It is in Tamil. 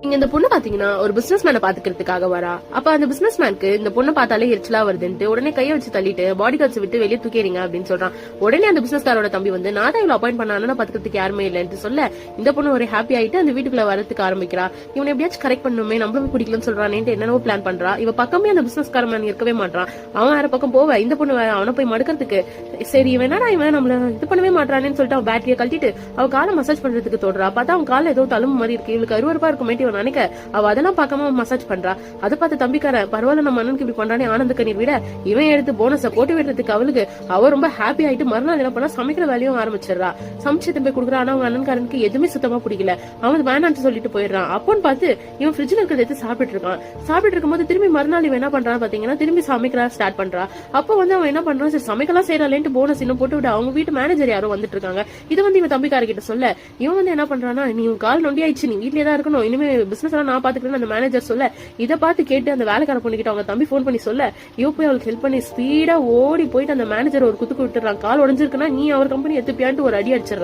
நீங்க இந்த பொண்ணு பாத்தீங்கன்னா ஒரு பிசினஸ் மேனை பாத்துக்கிறதுக்காக வரா. அப்ப அந்த பிசினஸ் மேனுக்கு இந்த பொண்ணை பார்த்தாலே எரிச்சலா வருதுன்ட்டு உடனே கையை வச்சு தள்ளிட்டு பாடி கார்ட்ஸ் விட்டு வெளியே தூக்கிறீங்க அப்படின்னு சொல்றான். உடனே அந்த பிசினஸ்காரோட தம்பி வந்து நான் தான் இவ்வளவு அப்பாயிண்ட் பண்ணாலும் பாத்துக்கிறதுக்கு யாருமே இல்லைன்னு சொல்ல இந்த பொண்ணு ஒரு ஹாப்பி ஆயிட்டு அந்த வீட்டுக்குள்ள வரதுக்கு ஆரம்பிக்கிறா. இவனை எப்படியாச்சும் கரெக்ட் பண்ணுமே, நம்மளும் பிடிக்கலன்னு சொல்றானேன்னு என்னென்னவோ பிளான் பண்றா. இவ பக்கமே அந்த பிசினஸ்கார மேன் இருக்கவே மாட்டான். அவன் வேற பக்கம் போவ இந்த பொண்ணு அவனை போய் மடுக்கிறதுக்கு சரி இவன் நம்மள இது பண்ணவே மாட்டானேன்னு சொல்லிட்டு அவன் பேட்டரியை கழட்டிட்டு அவ காலை மசாஜ் பண்றதுக்கு தோடுறா. பார்த்தா அவன் கால ஏதோ தழும்பு மாதிரி இருக்கு. இவளுக்கு அருவருப்பா இருக்குமேட்டு நினைக்க அவ அதெல்லாம் பார்க்காம மசாஜ் பண்றா. அதை பார்த்து தம்பிக்காரன் பரவாயில்ல நம்ம அண்ணனுக்கு இப்படி பண்றானே ஆனந்த கண்ணீர் விட இவன் எடுத்து போனஸ போட்டு விடுறதுக்கு அவளுக்கு அவ ரொம்ப ஹாப்பி ஆயிட்டு மறுநாள் என்ன பண்ணா சமைக்கிற வேலையும் ஆரம்பிச்சிடறா. சமைச்சு போய் கொடுக்குறா. ஆனா அவங்க அண்ணன்காரனுக்கு எதுவுமே சுத்தமா பிடிக்கல. அவன் வேணான்னு சொல்லிட்டு போயிடுறான். அப்போன்னு பார்த்து இவன் ஃப்ரிட்ஜ்ல இருக்கிறத எடுத்து சாப்பிட்டு இருக்கான். சாப்பிட்டு இருக்கும்போது திரும்பி மறுநாள் இவன் என்ன பண்றான்னு பாத்தீங்கன்னா திரும்பி சமைக்கிறா ஸ்டார்ட் பண்றா. அப்போ வந்து அவன் என்ன பண்றான், சரி சமைக்கலாம் செய்யறாளேன்ட்டு போனஸ் இன்னும் போட்டு விட அவங்க வீட்டு மேனேஜர் யாரும் வந்துட்டு இருக்காங்க. இது வந்து இவன் தம்பிக்கார கிட்ட சொல்ல இவன் வந்து என்ன பண்றான்னா நீ கால் நொண்டி ஆயிடுச்சு, நீ வீட்லயே தான் இருக்கணும், இனிமே பிசினஸ் எல்லாம் நான் பாத்துக்கிறேன் அந்த மேனேஜர் சொல்ல இதை பார்த்து கேட்டு அந்த வேலைக்கார பொண்ணுகிட்ட அவங்க தம்பி போன் பண்ணி சொல்ல இவ போய் அவளுக்கு ஹெல்ப் பண்ணி ஸ்பீடா ஓடி போயிட்டு அந்த மேனேஜர் ஒரு குத்துக்கு விட்டுறான். கால் உடஞ்சிருக்குன்னா நீ அவர் கம்பெனி எத்துப்பியான்ட்டு ஒரு அடி அடிச்சிடறா.